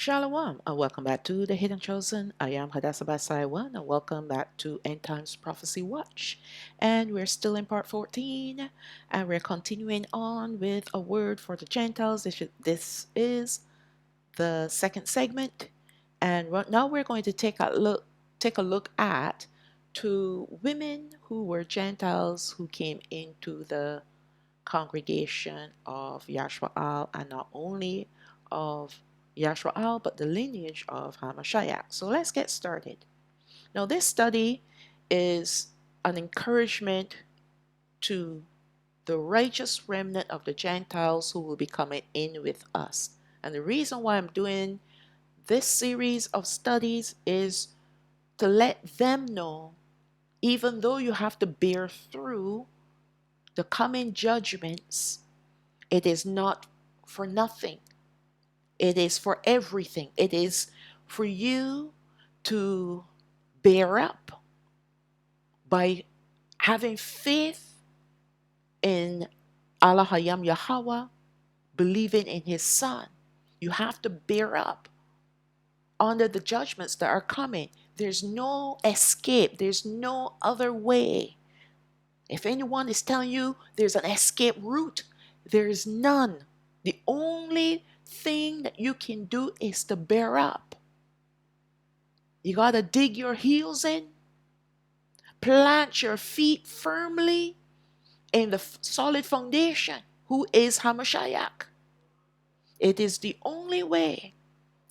Shalawam, and welcome back to The Hidden Chosen. I am Hadassah and welcome back to End Times Prophecy Watch. And we're still in part 14, and we're continuing on with a word for the Gentiles. This is the second segment, and now we're going to take a look at two women who were Gentiles who came into the congregation of Yasharaal, and not only of Yasharaal, but the lineage of HaMashayach. So let's get started. Now, this study is an encouragement to the righteous remnant of the Gentiles who will be coming in with us. And the reason why I'm doing this series of studies is to let them know, even though you have to bear through the coming judgments, it is not for nothing. It is for everything. It is for you to bear up by having faith in Alahayam Yahweh, believing in his son. You have to bear up under the judgments that are coming. There's no escape. There's no other way. If anyone is telling you there's an escape route, there is none. The only thing that you can do is to bear up. You got to dig your heels in, plant your feet firmly in the solid foundation, who is HaMashayach. It is the only way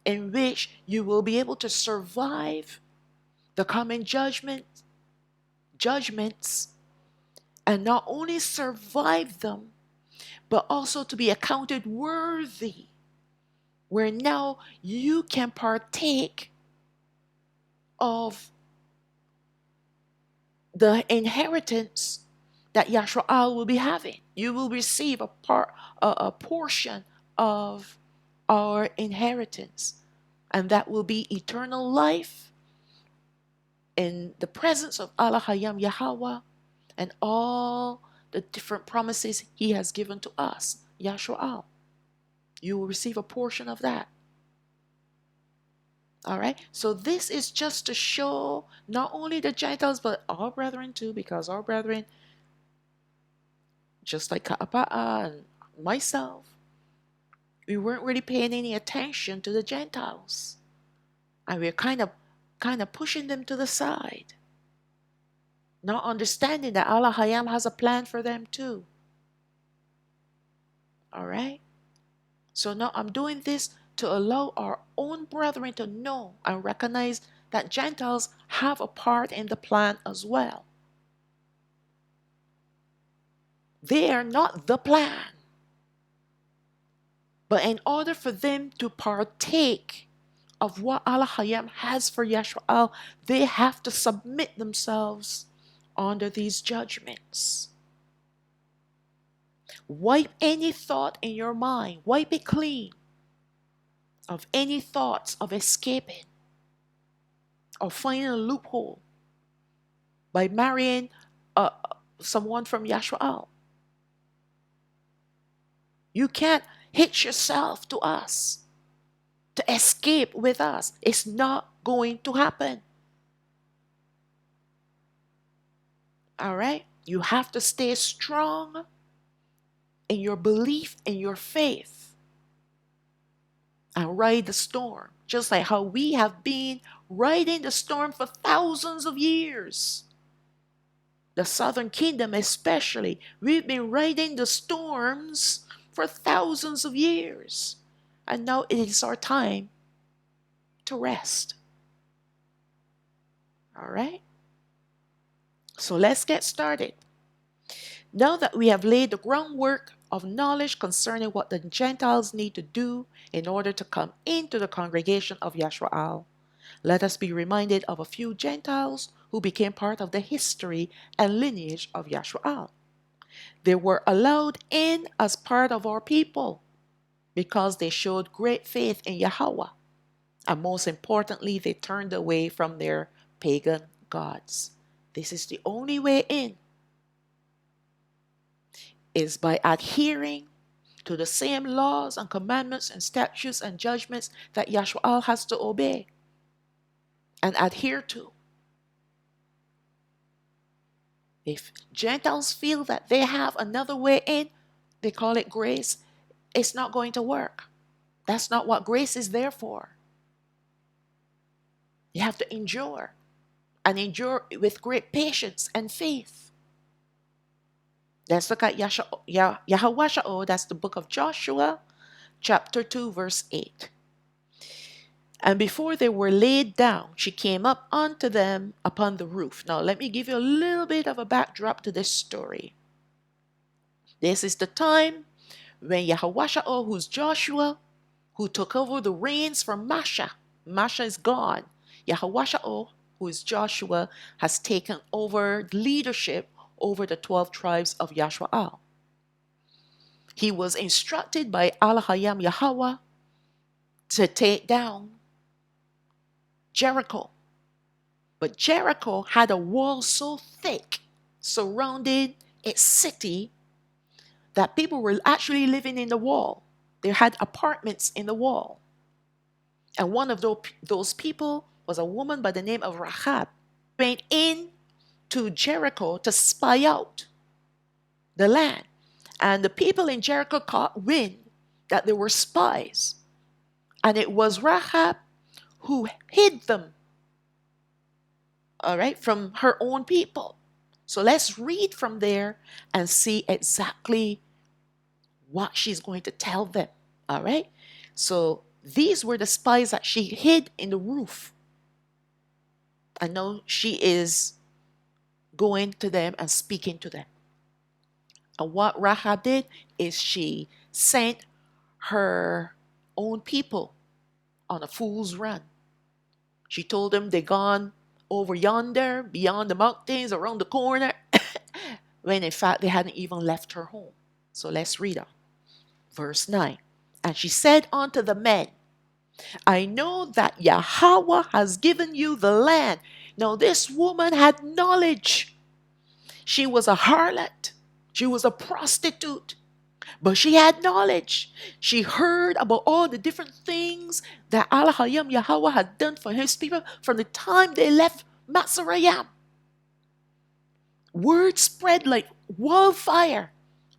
in which you will be able to survive the coming judgments, and not only survive them, but also to be accounted worthy, where now you can partake of the inheritance that Yasharaal will be having. You will receive a portion of our inheritance, and that will be eternal life in the presence of Alahayam Yahweh and all the different promises he has given to us, Yasharaal. You will receive a portion of that. All right, so this is just to show not only the Gentiles, but our brethren too, because our brethren, just like Ka'apa'a and myself, we weren't really paying any attention to the Gentiles. And we're kind of pushing them to the side, not understanding that Alahayam has a plan for them too. All right, so now I'm doing this to allow our own brethren to know and recognize that Gentiles have a part in the plan as well. They are not the plan. But in order for them to partake of what Alahayam has for Yasharaal, they have to submit themselves under these judgments. Wipe any thought in your mind. Wipe it clean of any thoughts of escaping or finding a loophole by marrying someone from Yasharaal. You can't hitch yourself to us to escape with us. It's not going to happen. All right? You have to stay strong in your belief, in your faith, and ride the storm, just like how we have been riding the storm for thousands of years. The southern kingdom especially, we've been riding the storms for thousands of years. And now it is our time to rest. All right? So let's get started. Now that we have laid the groundwork of knowledge concerning what the Gentiles need to do in order to come into the congregation of Yasharaal, let us be reminded of a few Gentiles who became part of the history and lineage of Yasharaal. They were allowed in as part of our people because they showed great faith in Yahweh. And most importantly, they turned away from their pagan gods. This is the only way in, is by adhering to the same laws and commandments and statutes and judgments that Yasharaal has to obey and adhere to. If Gentiles feel that they have another way in, they call it grace, it's not going to work. That's not what grace is there for. You have to endure, and endure with great patience and faith. Let's look at Yahawashao. That's the book of Joshua, chapter 2, verse 8. And before they were laid down, she came up unto them upon the roof. Now, let me give you a little bit of a backdrop to this story. This is the time when Yahawashao, who's Joshua, who took over the reins from Masha. Masha is gone. Yahawashao, who is Joshua, has taken over leadership over the 12 tribes of Yasharaal. He was instructed by Alahayam Yahweh to take down Jericho. But Jericho had a wall so thick surrounding its city that people were actually living in the wall. They had apartments in the wall. And one of those people was a woman by the name of Rahab. Went in to Jericho to spy out the land. And the people in Jericho caught wind that there were spies. And it was Rahab who hid them, all right, from her own people. So let's read from there and see exactly what she's going to tell them, all right? So these were the spies that she hid in the roof. And now she is going to them and speaking to them. And what Rahab did is she sent her own people on a fool's run. She told them they gone over yonder, beyond the mountains, around the corner, when in fact they hadn't even left her home. So let's read on. Verse 9. And she said unto the men, I know that Yahweh has given you the land. Now this woman had knowledge. She was a harlot. She was a prostitute. But she had knowledge. She heard about all the different things that Alahayam Yahweh had done for his people from the time they left Matzarayam. Word spread like wildfire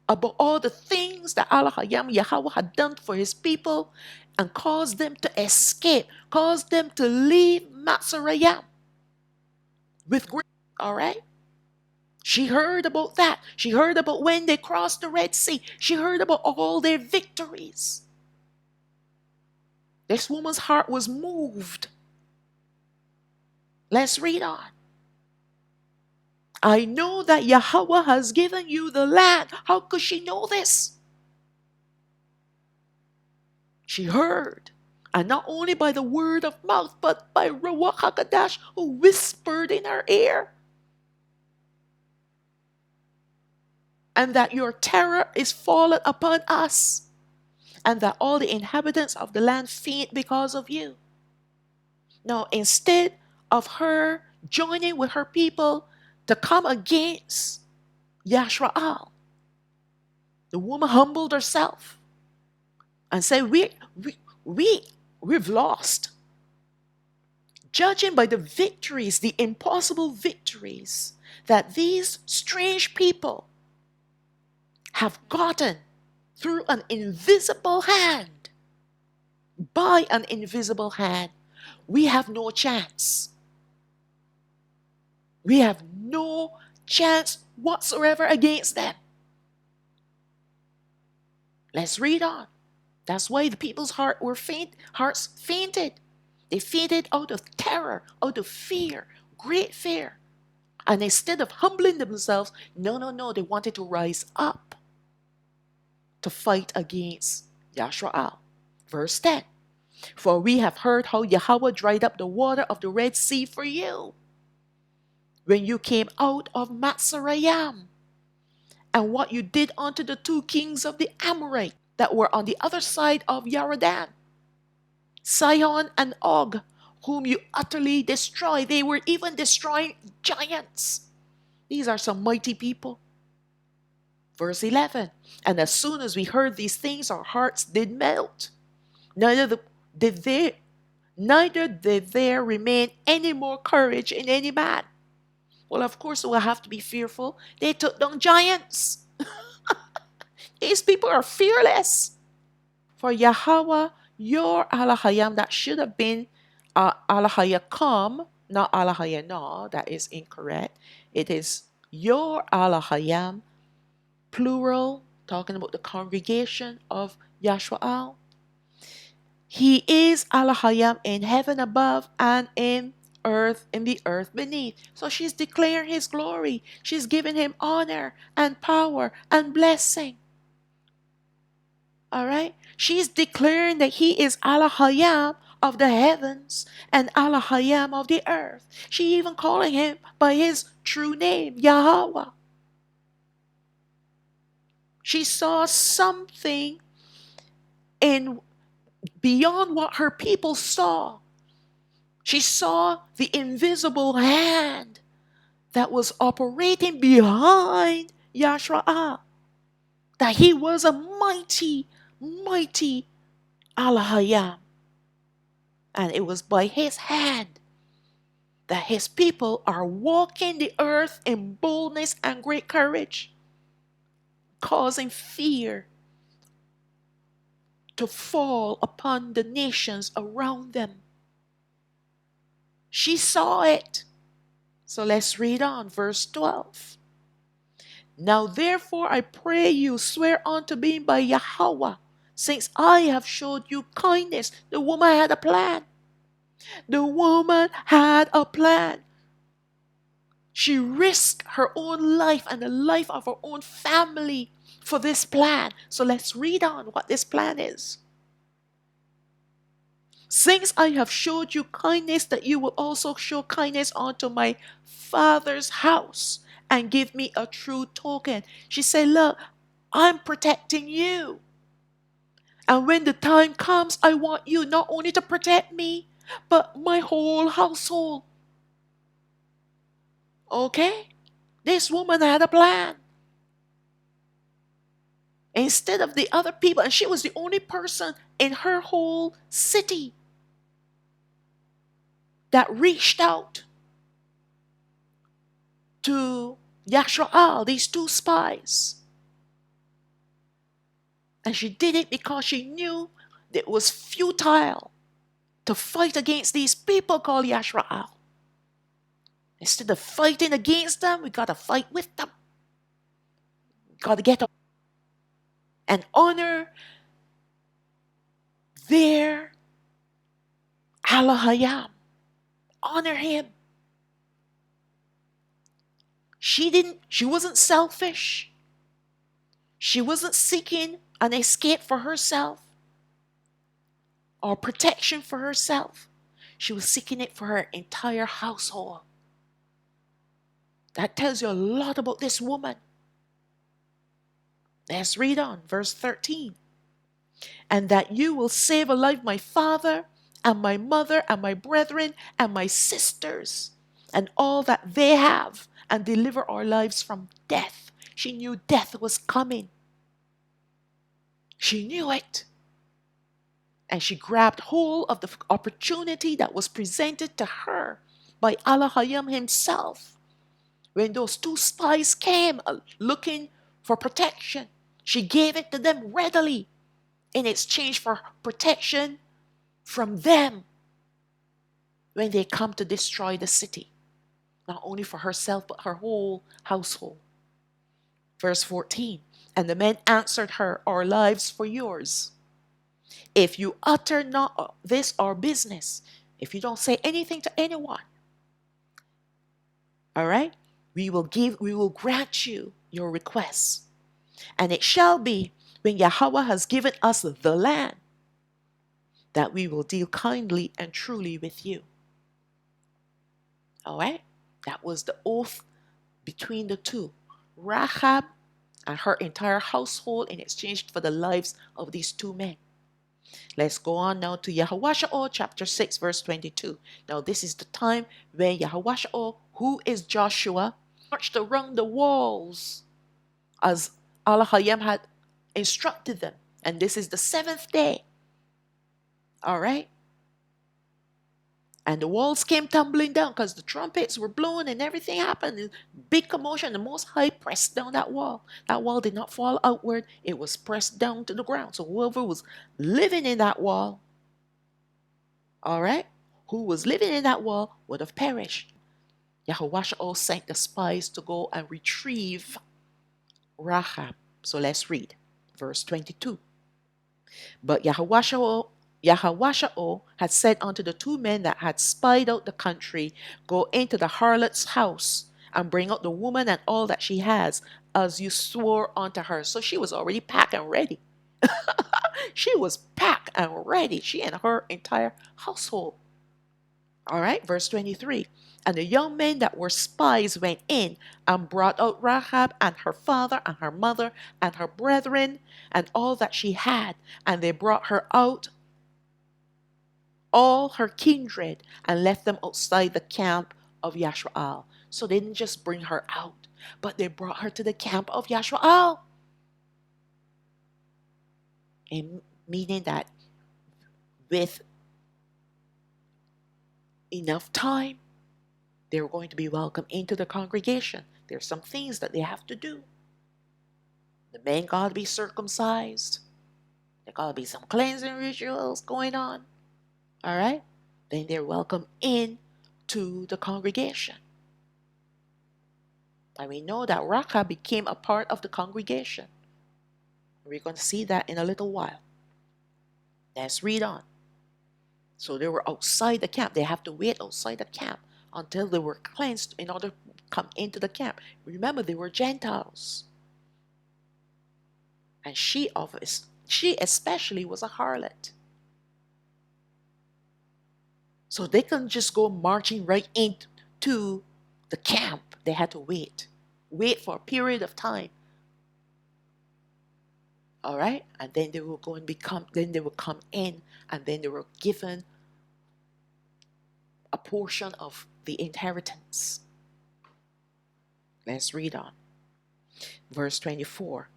about all the things that Alahayam Yahweh had done for his people and caused them to escape, caused them to leave Matzarayam with grace. All right? She heard about that. She heard about when they crossed the Red Sea. She heard about all their victories. This woman's heart was moved. Let's read on. I know that Yahweh has given you the land. How could she know this? She heard. And not only by the word of mouth, but by Ruach HaKadosh, who whispered in her ear. And that your terror is fallen upon us, and that all the inhabitants of the land faint because of you. Now, instead of her joining with her people to come against Yasharaal, the woman humbled herself and said, we've lost. Judging by the victories, the impossible victories that these strange people have gotten through an invisible hand, by an invisible hand, we have no chance. We have no chance whatsoever against them. Let's read on. That's why the people's hearts fainted. They fainted out of terror, out of fear, great fear. And instead of humbling themselves, no, they wanted to rise up to fight against Yasharaal. Verse 10. For we have heard how Yahweh dried up the water of the Red Sea for you when you came out of Matzarayam, and what you did unto the two kings of the Amorite that were on the other side of Yarden, Sihon and Og, whom you utterly destroyed. They were even destroying giants. These are some mighty people. Verse 11. And as soon as we heard these things, our hearts did melt. Did they neither did there remain any more courage in any man. Well, of course, we'll have to be fearful. They took down giants. These people are fearless. For Yahweh, your Alahayam, that should have been Alahayakam, not Alahayana, that is incorrect. It is your Alahayam, plural, talking about the congregation of Yasharaal. He is Alahayam in heaven above and in the earth beneath. So she's declaring his glory. She's giving him honor and power and blessing. All right? She's declaring that he is Alahayam of the heavens and Alahayam of the earth. She even calling him by his true name, Yahweh. She saw something in beyond what her people saw. She saw the invisible hand that was operating behind Yasharaal. That he was a mighty, mighty Alahayam. And it was by his hand that his people are walking the earth in boldness and great courage, causing fear to fall upon the nations around them. She saw it. So let's read on, verse 12. Now therefore I pray you, swear unto me by Yahweh, since I have showed you kindness. The woman had a plan. The woman had a plan. She risked her own life and the life of her own family for this plan. So let's read on what this plan is. Since I have showed you kindness, that you will also show kindness unto my father's house and give me a true token. She said, look, I'm protecting you. And when the time comes, I want you not only to protect me, but my whole household. Okay? This woman had a plan. Instead of the other people, and she was the only person in her whole city that reached out to Yasharaal, these two spies. And she did it because she knew that it was futile to fight against these people called Yasharaal. Instead of fighting against them, we got to fight with them. We got to get up and honor their Alahayam. Honor him. She wasn't selfish. She wasn't seeking an escape for herself or protection for herself. She was seeking it for her entire household. That tells you a lot about this woman. Let's read on, verse 13. And that you will save alive my father and my mother and my brethren and my sisters and all that they have, and deliver our lives from death. She knew death was coming. She knew it. And she grabbed hold of the opportunity that was presented to her by Alahayam himself. When those two spies came looking for protection, she gave it to them readily in exchange for protection from them when they come to destroy the city. Not only for herself, but her whole household. Verse 14. And the men answered her, our lives for yours. If you utter not this our business, if you don't say anything to anyone, all right, we will grant you your requests. And it shall be, when Yahweh has given us the land, that we will deal kindly and truly with you. All right? That was the oath between the two. Rahab and her entire household in exchange for the lives of these two men. Let's go on now to Yahawashao chapter 6 verse 22. Now this is the time when Yahawashao, who is Joshua, marched around the walls as Alahayam had instructed them. And this is the 7th day. All right? And the walls came tumbling down because the trumpets were blown and everything happened. Big commotion. The Most High pressed down that wall. That wall did not fall outward. It was pressed down to the ground. So whoever was living in that wall, all right, who was living in that wall would have perished. Yahawashao sent the spies to go and retrieve Rahab. So let's read verse 22. But Yahawashao had said unto the 2 men that had spied out the country, Go into the harlot's house and bring out the woman and all that she has, as you swore unto her. So she was already packed and ready. She was packed and ready. She and her entire household. All right, verse 23. And the young men that were spies went in and brought out Rahab and her father and her mother and her brethren and all that she had. And they brought her out, all her kindred, and left them outside the camp of Yasharaal. So they didn't just bring her out, but they brought her to the camp of Yasharaal. And meaning that with enough time, they were going to be welcomed into the congregation. There's some things that they have to do. The men got to be circumcised. There got to be some cleansing rituals going on. All right? Then they're welcomed in to the congregation. And we know that Rahab became a part of the congregation. We're going to see that in a little while. Let's read on. So they were outside the camp. They have to wait outside the camp until they were cleansed in order to come into the camp. Remember, they were Gentiles. And she especially was a harlot. So they couldn't just go marching right into the camp. They had to wait. Wait for a period of time. All right? And then they will go and then they will come in, and then they were given a portion of the inheritance. Let's read on. Verse 24.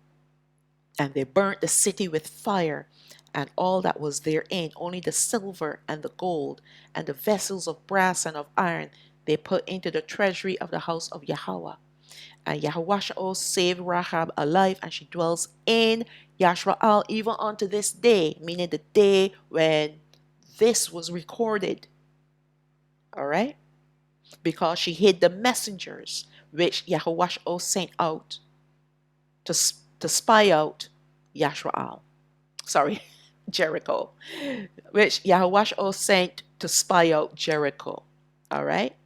And they burnt the city with fire, and all that was therein, only the silver and the gold, and the vessels of brass and of iron, they put into the treasury of the house of Yahweh. And Yahawashao saved Rahab alive, and she dwells in Yasharaal even unto this day, meaning the day when this was recorded. All right? Because she hid the messengers which Yahawashao sent out to spy out Yasharaal. Sorry, Jericho. Which Yahawashao sent to spy out Jericho. All right?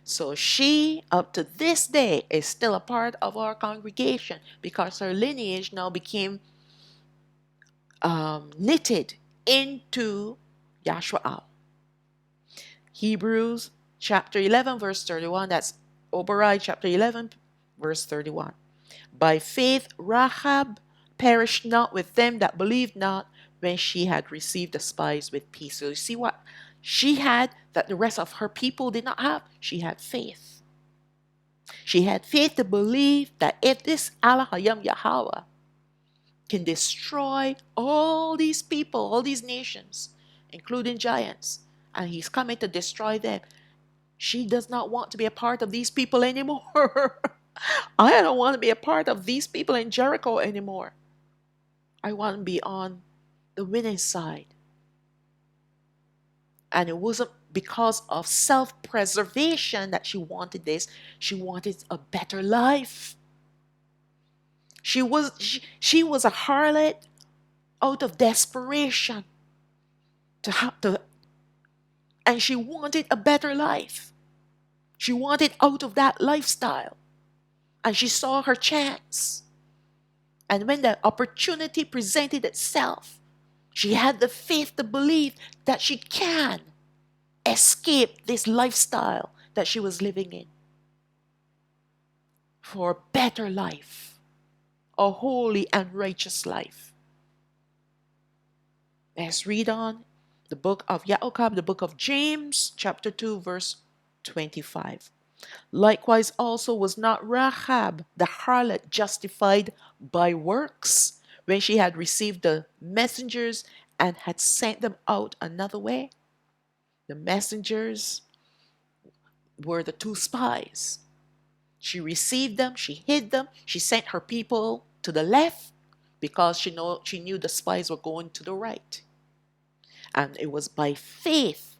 So she, up to this day, is still a part of our congregation because her lineage now became knitted into Yasharaal. Hebrews chapter 11 verse 31. That's Obadiah chapter 11 verse 31. By faith Rahab perished not with them that believed not, when she had received the spies with peace. So you see what she had that the rest of her people did not have? She had faith. She had faith to believe that if this Alahayam Yahweh can destroy all these people, all these nations, including giants, and he's coming to destroy them, she does not want to be a part of these people anymore. I don't want to be a part of these people in Jericho anymore. I want to be on the winning side. And it wasn't because of self-preservation that she wanted this. She wanted a better life. She was a harlot out of desperation and she wanted a better life. She wanted out of that lifestyle. And she saw her chance. And when the opportunity presented itself, she had the faith to believe that she can escape this lifestyle that she was living in for a better life, a holy and righteous life. Let's read on the book of Yaakov, the book of James, chapter 2, verse 25. Likewise also was not Rahab the harlot justified by works when she had received the messengers and had sent them out another way? The messengers were the two spies. She received them, she hid them, she sent her people to the left because she knew the spies were going to the right. And it was by faith.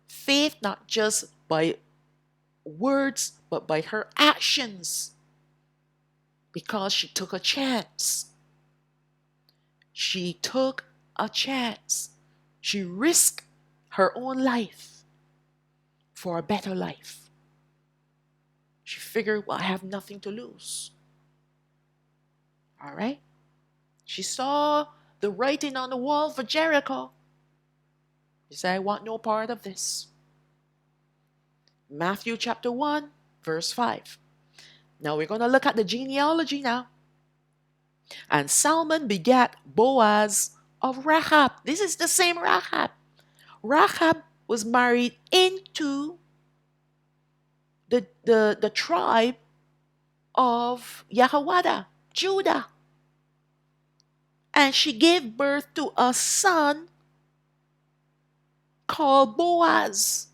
Faith not just by words, but by her actions. Because she took a chance. She took a chance. She risked her own life for a better life. She figured, well, I have nothing to lose. All right? She saw the writing on the wall for Jericho. She said, I want no part of this. Matthew chapter 1, verse 5. Now we're going to look at the genealogy now. And Salmon begat Boaz of Rahab. This is the same Rahab. Rahab was married into the tribe of Yahawashao, Judah. And she gave birth to a son called Boaz.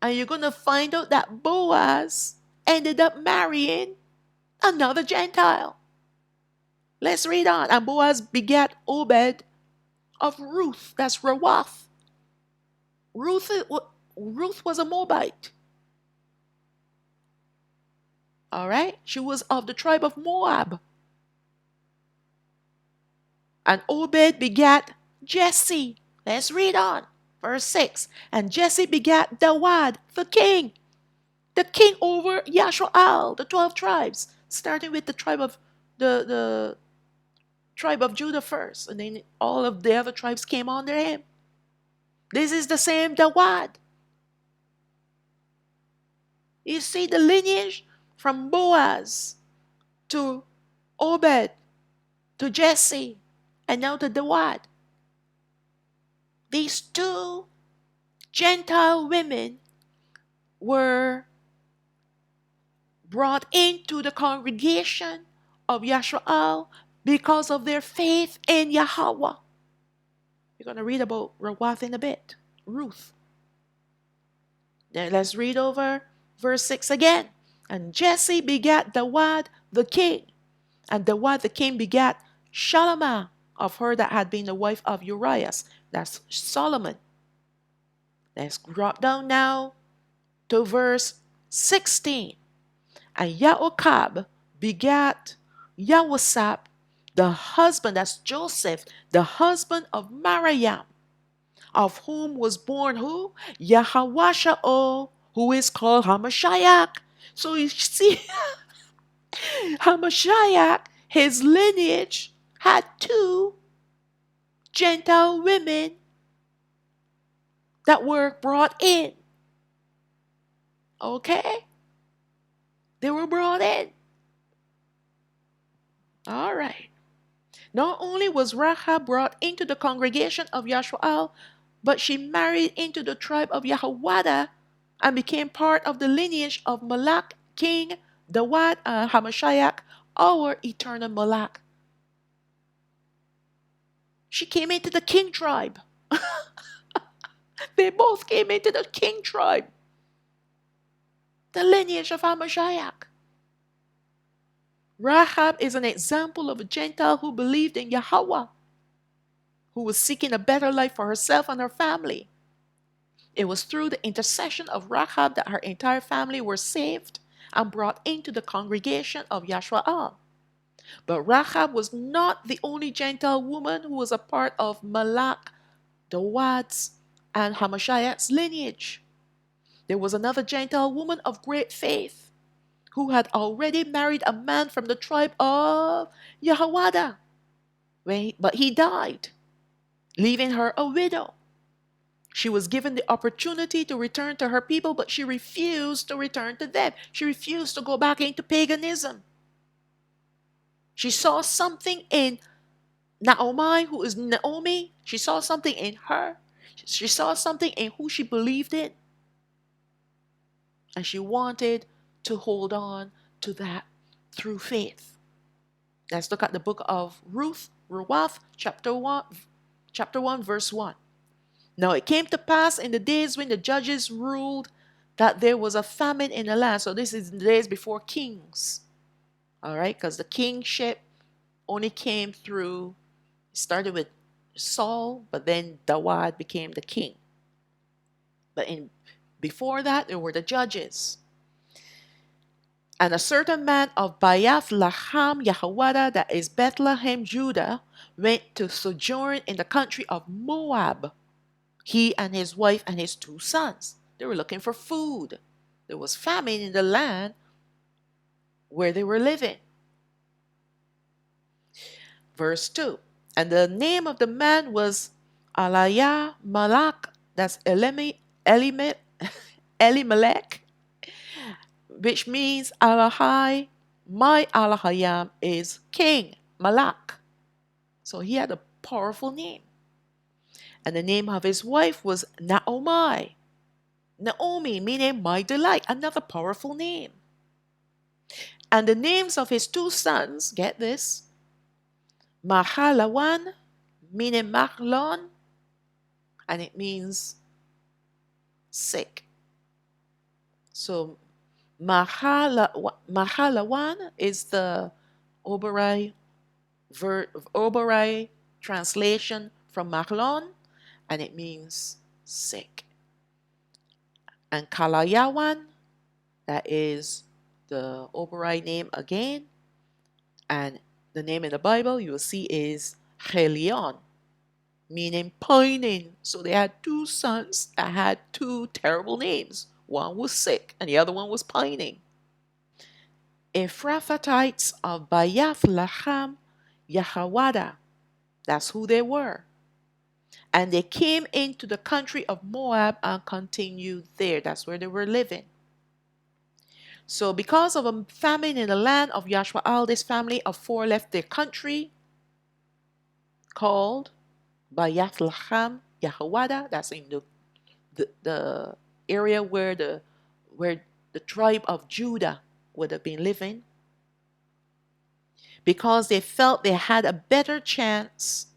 And you're going to find out that Boaz ended up marrying another Gentile. Let's read on. And Boaz begat Obed of Ruth. That's Rawath. Ruth was a Moabite. All right? She was of the tribe of Moab. And Obed begat Jesse. Let's read on. Verse 6. And Jesse begat Dawad, the king over Yasharaal, the 12 tribes, starting with the tribe of the tribe of Judah first, and then all of the other tribes came under him. This is the same Dawad. You see the lineage from Boaz to Obed to Jesse and now to Dawad. These two Gentile women were brought into the congregation of Yasharaal because of their faith in Yahweh. You're going to read about Rawath in a bit. Ruth. Then let's read over verse 6 again. And Jesse begat Dawad the king. And Dawad the king begat Shalawam of her that had been the wife of Uriah. That's Solomon. Let's drop down now to verse 16. And Yaokab begat Yahawashao, the husband, that's Joseph, the husband of Mariam, of whom was born who? Yahawashao, who is called HaMashayach. So you see, HaMashayach, his lineage had two Gentile women that were brought in. Okay? They were brought in. All right. Not only was Rahab brought into the congregation of Yasharaal, but she married into the tribe of Yahawashao and became part of the lineage of Malach, King Dawad, and HaMashayach, our eternal Malach. She came into the king tribe. They both came into the king tribe. The lineage of HaMashayach. Rahab is an example of a Gentile who believed in Yahweh, who was seeking a better life for herself and her family. It was through the intercession of Rahab that her entire family were saved and brought into the congregation of Yasharaal. But Rahab was not the only Gentile woman who was a part of Malach, Dawad's, and HaMashayach's lineage. There was another Gentile woman of great faith who had already married a man from the tribe of Yahawashao. But he died, leaving her a widow. She was given the opportunity to return to her people, but she refused to return to them. She refused to go back into paganism. She saw something in Naomi, who is Naomi. She saw something in her. She saw something in who she believed in. And she wanted to hold on to that through faith. Let's look at the book of Ruth, chapter 1, verse 1. Now it came to pass in the days when the judges ruled that there was a famine in the land. So this is the days before kings. All right, because the kingship only came through, started with Saul, but then Dawid became the king. But before that, there were the judges. And a certain man of Laham Yahawada, that is Bethlehem, Judah, went to sojourn in the country of Moab. He and his wife and his 2 sons. They were looking for food. There was famine in the land where they were living. Verse 2. And the name of the man was Malak, that's Elimelech, which means Alahai, my Alahayam is king, Malak. So he had a powerful name. And the name of his wife was Naomi, meaning my delight, another powerful name. And the names of his 2 sons, get this, Mahalawan, meaning Mahlon, and it means sick. So Mahalawan is the Oberai translation from Mahlon, and it means sick. And Kalayawan, that is the Oberai name again, and the name in the Bible you will see is Chelion, meaning pining. So they had 2 sons that had 2 terrible names. One was sick and the other one was pining. Ephrathites of Laham Yahawada, that's who they were. And they came into the country of Moab and continued there. That's where they were living. So because of a famine in the land of Yasharaal, this family of 4 left their country called Laham Yahawada. That's in the area where the tribe of Judah would have been living, because they felt they had a better chance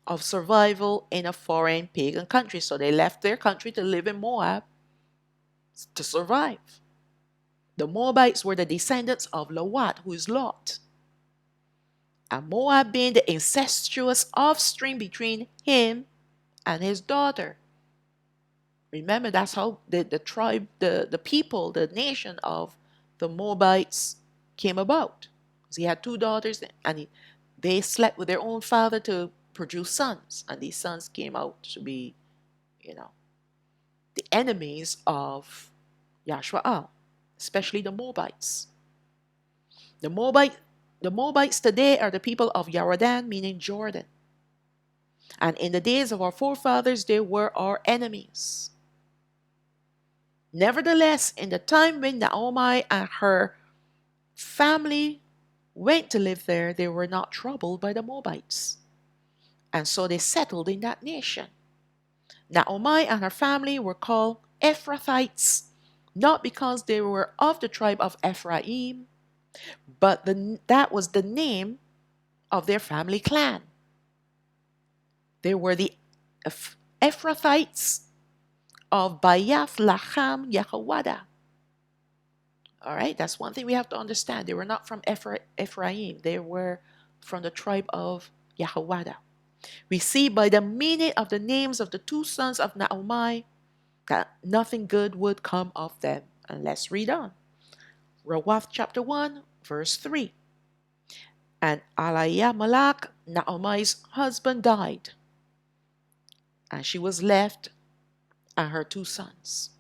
of survival in a foreign pagan country. So they left their country to live in Moab to survive. The Moabites were the descendants of Lot, who is Lot. And Moab being the incestuous offspring between him and his daughter. Remember, that's how the tribe, the people, the nation of the Moabites came about. He had 2 daughters, and they slept with their own father to produce sons. And these sons came out to be, the enemies of Yasharaal, especially the Moabites. The Moabites today are the people of Yarden, meaning Jordan. And in the days of our forefathers, they were our enemies. Nevertheless, in the time when Naomi and her family went to live there, they were not troubled by the Moabites. And so they settled in that nation. Naomi and her family were called Ephrathites, not because they were of the tribe of Ephraim, but that was the name of their family clan. They were the Ephrathites of Laham Yahawada. All right, that's one thing we have to understand. They were not from Ephraim. They were from the tribe of Yahawada. We see by the meaning of the names of the 2 sons of Naomi that nothing good would come of them. And let's read on. Ruth chapter 1, verse 3. And Alahayam, Naomi's husband, died, and she was left and her 2 sons.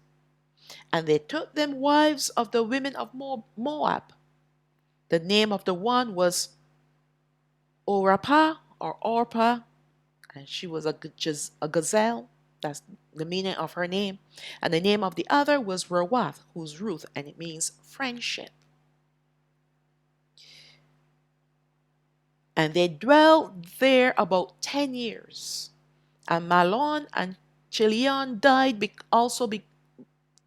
And they took them wives of the women of Moab. The name of the one was Orpah, and she was a gazelle. That's the meaning of her name. And the name of the other was Ruth, who's Ruth, and it means friendship. And they dwelled there about 10 years. And Mahlon and Chilion died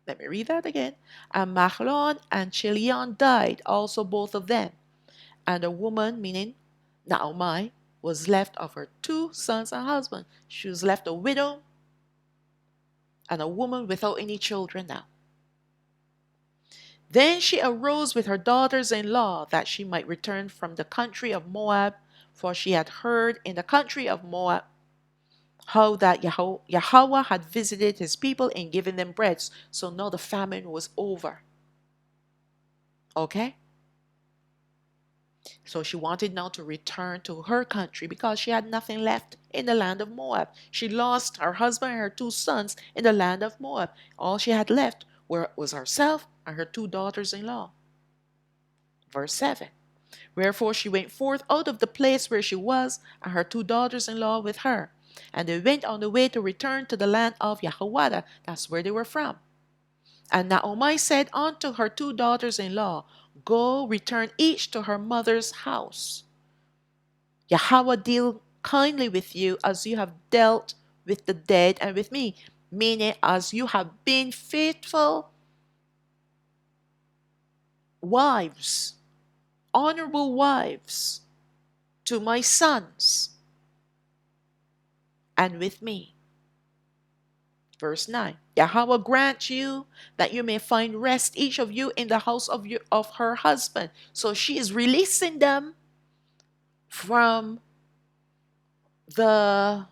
Let me read that again. And Mahlon and Chilion died, also both of them. And the woman, meaning Naomi, was left of her 2 sons and husband. She was left a widow and a woman without any children now. Then she arose with her daughters-in-law that she might return from the country of Moab, for she had heard in the country of Moab how that Yahweh had visited his people and given them bread. So now the famine was over. Okay? So she wanted now to return to her country because she had nothing left in the land of Moab. She lost her husband and her 2 sons in the land of Moab. All she had left was herself and her 2 daughters-in-law. Verse 7. Wherefore she went forth out of the place where she was, and her 2 daughters-in-law with her. And they went on the way to return to the land of Yahawada. That's where they were from. And Naomi said unto her 2 daughters-in-law, Go, return each to her mother's house. Yahweh deal kindly with you as you have dealt with the dead and with me, meaning as you have been faithful wives, honorable wives to my sons and with me. Verse 9. Yahweh grant you that you may find rest, each of you, in the house of her husband. So she is releasing them from there's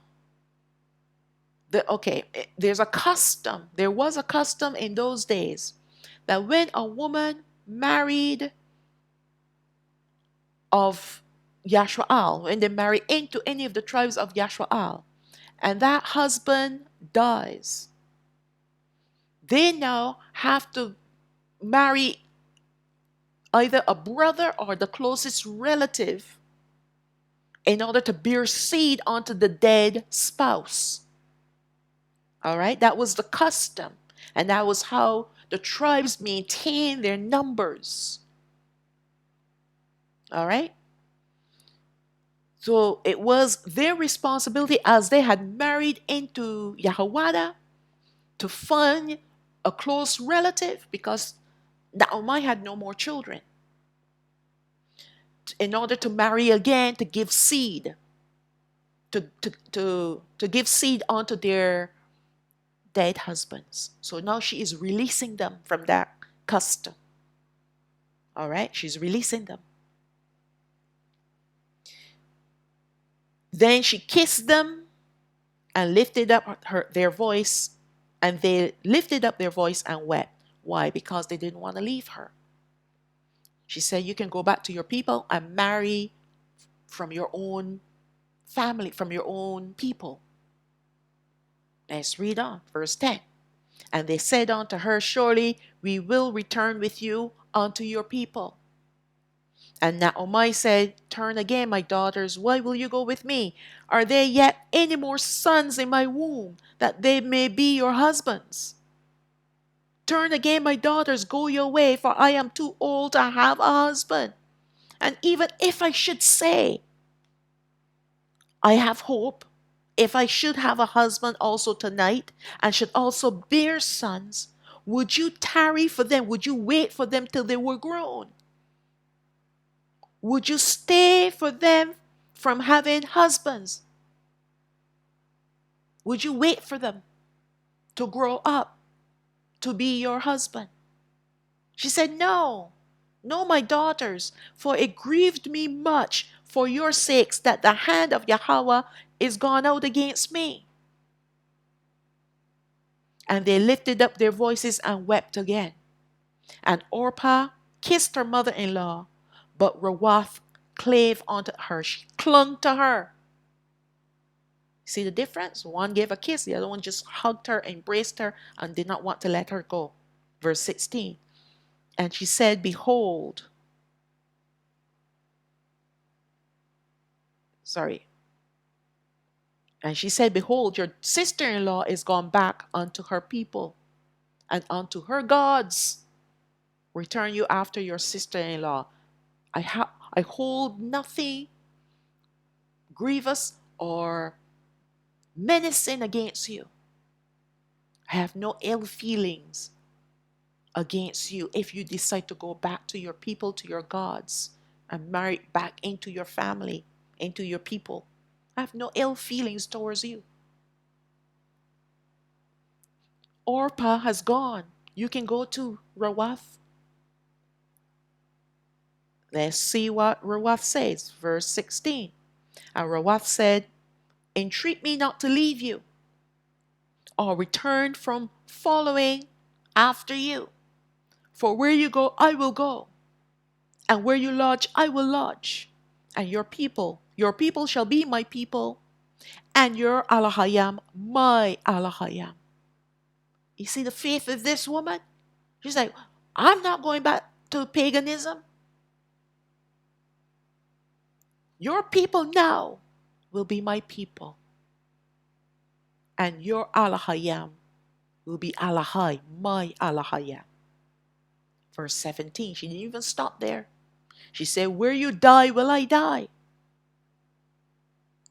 a custom. There was a custom in those days that when a woman married of Yasharaal, when they marry into any of the tribes of Yasharaal, and that husband dies, they now have to marry either a brother or the closest relative in order to bear seed onto the dead spouse. All right, that was the custom, and that was how the tribes maintained their numbers. All right. So it was their responsibility as they had married into Yahawada to find a close relative, because Naomi had no more children, in order to marry again, to give seed, to give seed onto their dead husbands. So now she is releasing them from that custom. All right, she's releasing them. Then she kissed them and lifted up their voice, and they lifted up their voice and wept. Why? Because they didn't want to leave her. She said, you can go back to your people and marry from your own family, from your own people. Let's read on. Verse 10. And they said unto her, surely we will return with you unto your people. And Naomi said, turn again, my daughters, why will you go with me? Are there yet any more sons in my womb, that they may be your husbands? Turn again, my daughters, go your way, for I am too old to have a husband. And even if I should say, I have hope, if I should have a husband also tonight, and should also bear sons, would you tarry for them? Would you wait for them till they were grown? Would you stay for them from having husbands? Would you wait for them to grow up to be your husband? She said, no, no, my daughters, for it grieved me much for your sakes that the hand of Yahweh is gone out against me. And they lifted up their voices and wept again. And Orpah kissed her mother-in-law, but Ruth clave unto her. She clung to her. See the difference? One gave a kiss, the other one just hugged her, embraced her, and did not want to let her go. Verse 16. And she said, behold, and she said, behold, your sister-in-law is gone back unto her people and unto her gods. Return you after your sister-in-law. I hold nothing grievous or menacing against you. I have no ill feelings against you if you decide to go back to your people, to your gods, and marry back into your family, into your people. I have no ill feelings towards you. Orpah has gone. You can go to Rawath. Let's see what Rawath says. Verse 16. And Rawath said, entreat me not to leave you, or return from following after you. For where you go, I will go, and where you lodge, I will lodge. And your people shall be my people, and your Alahayam, my Alahayam. You see the faith of this woman? She's like, I'm not going back to paganism. Your people now will be my people, and your Alahayam will be Alahai, my Alahayam. Verse 17, she didn't even stop there. She said, where you die will I die,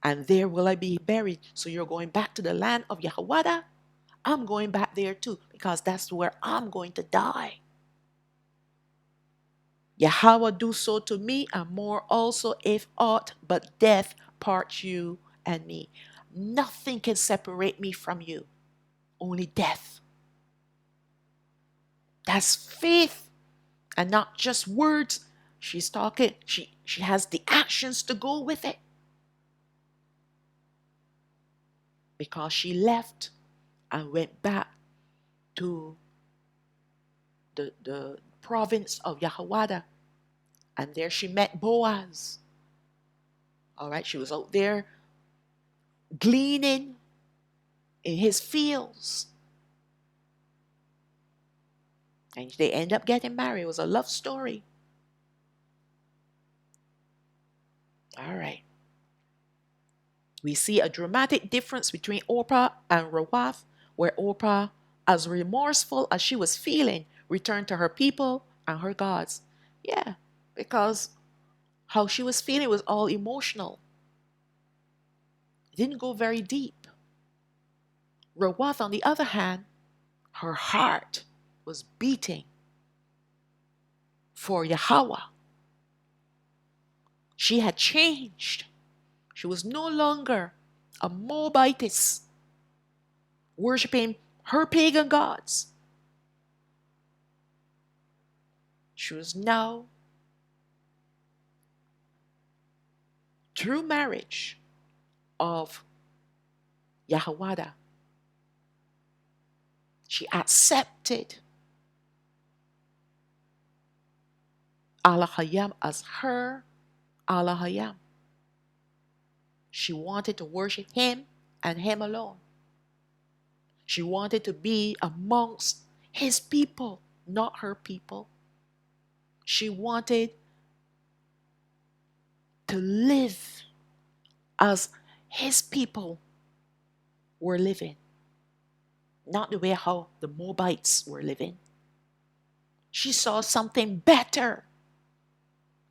and there will I be buried. So you're going back to the land of Yahawada? I'm going back there too, because that's where I'm going to die. Yahweh do so to me, and more also, if aught but death parts you and me. Nothing can separate me from you, only death. That's faith, and not just words. She's talking, she has the actions to go with it. Because she left and went back to the province of Yahawada. And there she met Boaz. All right, she was out there gleaning in his fields. And they end up getting married. It was a love story. All right. We see a dramatic difference between Orpah and Rawath, where Orpah, as remorseful as she was feeling, returned to her people and her gods. Yeah, because how she was feeling was all emotional. It didn't go very deep. Rawath, on the other hand, her heart was beating for Yahweh. She had changed. She was no longer a Moabitess, worshiping her pagan gods. She was now, through marriage of Yahawada, she accepted Alahayam as her Alahayam. She wanted to worship him and him alone. She wanted to be amongst his people, not her people. She wanted to live as his people were living, not the way how the Moabites were living. She saw something better.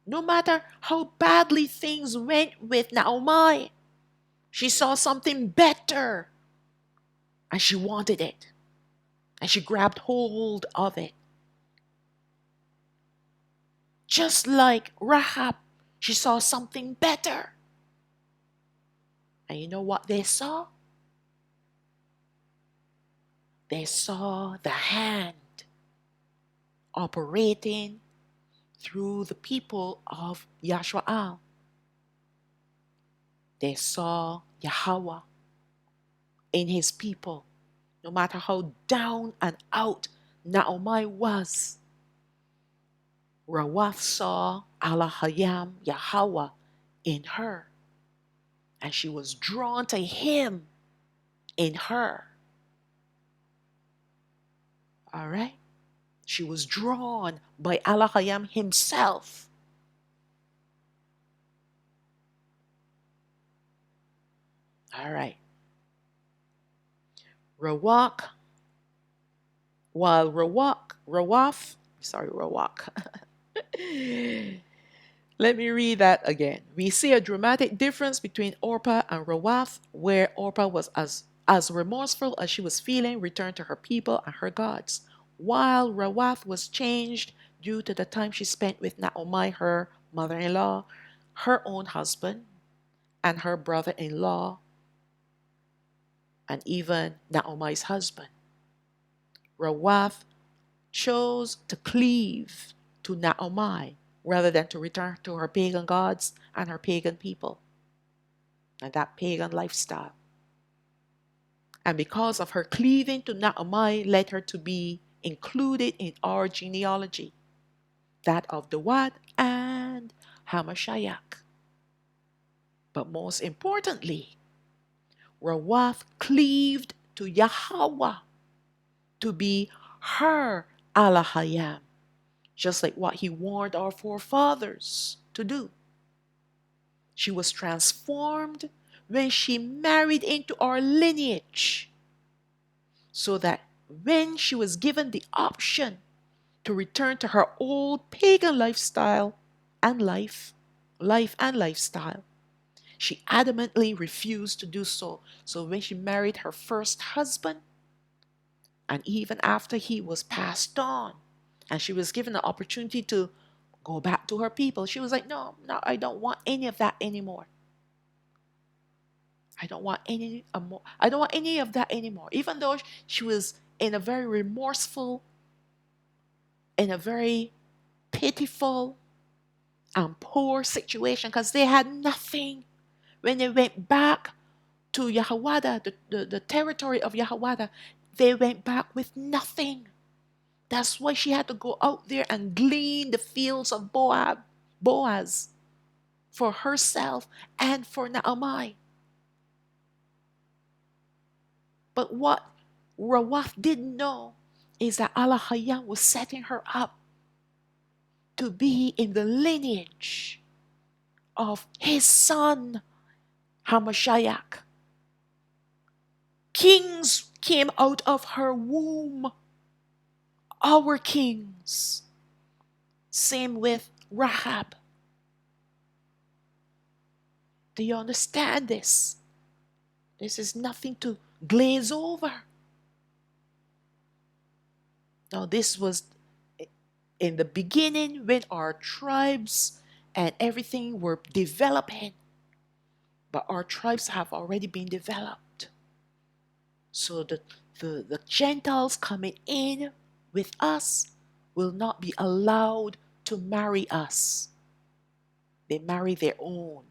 No matter how badly things went with Naomi, she saw something better, and she wanted it, and she grabbed hold of it. Just like Rahab, she saw something better. And you know what they saw? They saw the hand operating through the people of Yasharaal. They saw Yahweh in his people. No matter how down and out Naomi was, Rawath saw Alahayam, Yahweh, in her. And she was drawn to him in her. All right? She was drawn by Alahayam himself. All right. Rawak, while Rawath, sorry, Rawak. Let me read that again. We see a dramatic difference between Orpah and Rawath, where Orpah was as remorseful as she was feeling, returned to her people and her gods. while Rawath was changed due to the time she spent with Naomi, her mother-in-law, her own husband, and her brother-in-law, and even Naomi's husband. Rawath chose to cleave to Naomi rather than to return to her pagan gods and her pagan people and that pagan lifestyle. And because of her cleaving to Naomi led her to be included in our genealogy, that of the what? And HaMashayach. But most importantly, Rawath cleaved to Yahweh to be her Alahayam, just like what he warned our forefathers to do. She was transformed when she married into our lineage, so that when she was given the option to return to her old pagan lifestyle and life and lifestyle, she adamantly refused to do so. So when she married her first husband, and even after he was passed on, and she was given the opportunity to go back to her people, she was like, no, I don't want any of that anymore. I don't want any of that anymore. Even though she was in a very remorseful, in a very pitiful and poor situation, because they had nothing. When they went back to Yahawada, the territory of Yahawada, they went back with nothing. That's why she had to go out there and glean the fields of Boaz, for herself and for Naomi. But what Rawath didn't know is that Alahayam was setting her up to be in the lineage of his son, HaMashayach. Kings came out of her womb, our kings. Same with Rahab. Do you understand this? This is nothing to glaze over. Now, this was in the beginning when our tribes and everything were developing. But our tribes have already been developed. So the Gentiles coming in with us will not be allowed to marry us. They marry their own.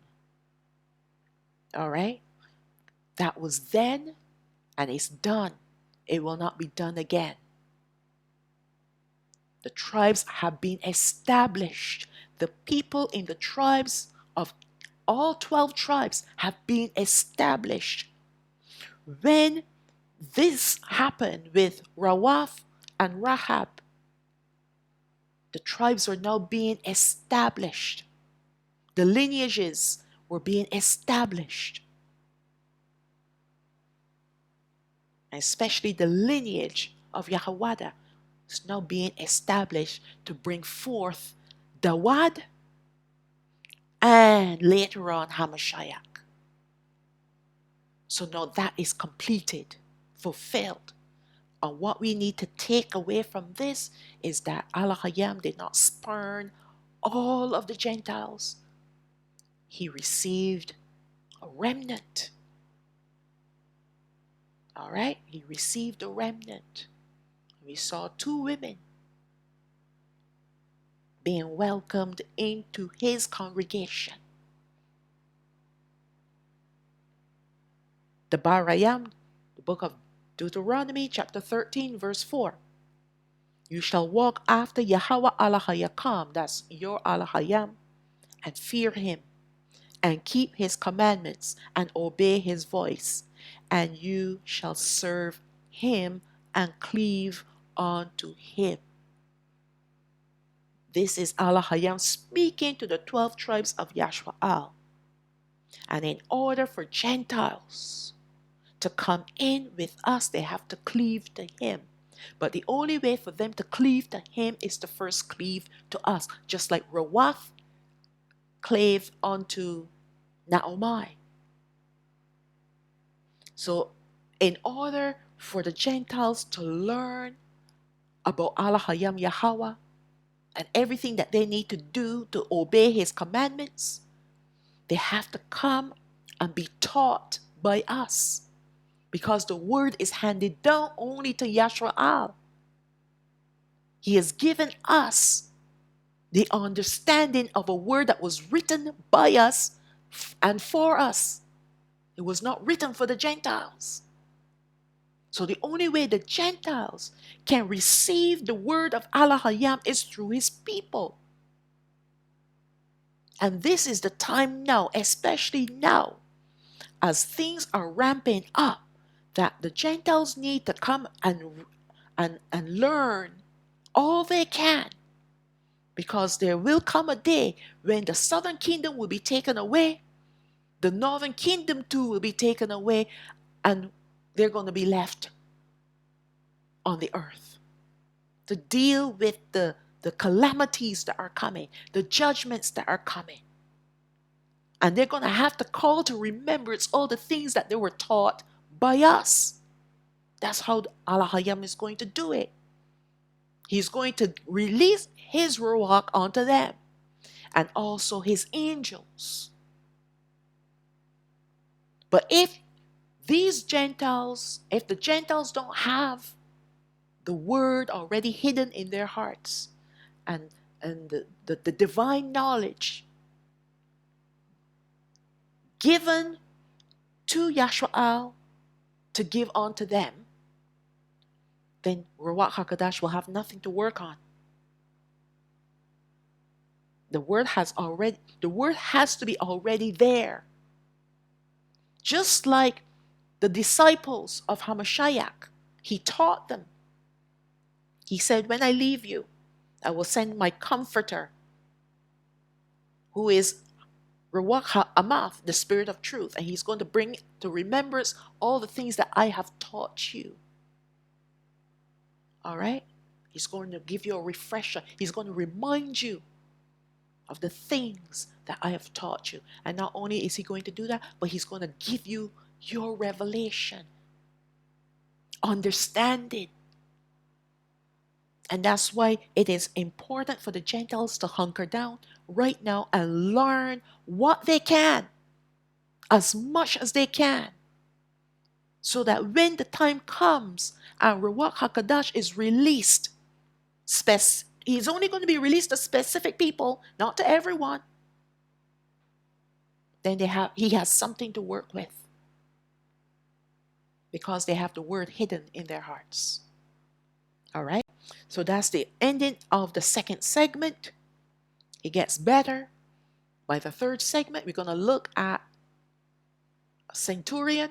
All right? That was then, and it's done. It will not be done again. The tribes have been established. The people in the tribes of all 12 tribes have been established. When this happened with Rawath and Rahab, the tribes were now being established. The lineages were being established. Especially the lineage of Yahawada is now being established to bring forth Dawad and later on HaMashayach. So now that is completed, fulfilled. And what we need to take away from this is that Alahayam did not spurn all of the Gentiles. He received a remnant. All right? He received a remnant. We saw 2 women being welcomed into his congregation. The Barayam, the book of Deuteronomy, chapter 13, verse 4. You shall walk after Yahweh Alahayakam, that's your Alahayam, and fear him, and keep his commandments, and obey his voice, and you shall serve him and cleave unto him. This is Alahayam speaking to the 12 tribes of Yasharaal. And in order for Gentiles to come in with us, they have to cleave to him. But the only way for them to cleave to him is to first cleave to us. Just like Rawath clave unto Naomi. So in order for the Gentiles to learn about Alahayam Yahawah and everything that they need to do to obey his commandments, they have to come and be taught by us, because the word is handed down only to Yasharaal. He has given us the understanding of a word that was written by us and for us. It was not written for the Gentiles. So the only way the Gentiles can receive the word of Alahayam is through his people. And this is the time now, especially now, as things are ramping up, that the Gentiles need to come and learn all they can. Because there will come a day when the southern kingdom will be taken away, the northern kingdom too will be taken away, and they're going to be left on the earth to deal with the calamities that are coming, the judgments that are coming. And they're going to have to call to remembrance all the things that they were taught by us. That's how Alahayam is going to do it. He's going to release his ruach onto them, and also his angels. But if the Gentiles don't have the word already hidden in their hearts, and the divine knowledge given to Yasharaal to give unto them, then Ruach HaKodesh will have nothing to work on. The word has to be already there. Just like the disciples of HaMashayach, he taught them. He said, when I leave you, I will send my comforter, who is Ruach HaAmath, the Spirit of truth, and he's going to bring to remembrance all the things that I have taught you. All right? He's going to give you a refresher. He's going to remind you of the things that I have taught you. And not only is he going to do that, but he's going to give you your revelation, understanding. And that's why it is important for the Gentiles to hunker down right now and learn what they can, as much as they can, so that when the time comes and Ruach HaKodesh is released, he's only going to be released to specific people, not to everyone. Then he has something to work with, because they have the word hidden in their hearts. All right? So that's the ending of the second segment. It gets better. By the third segment, we're going to look at a centurion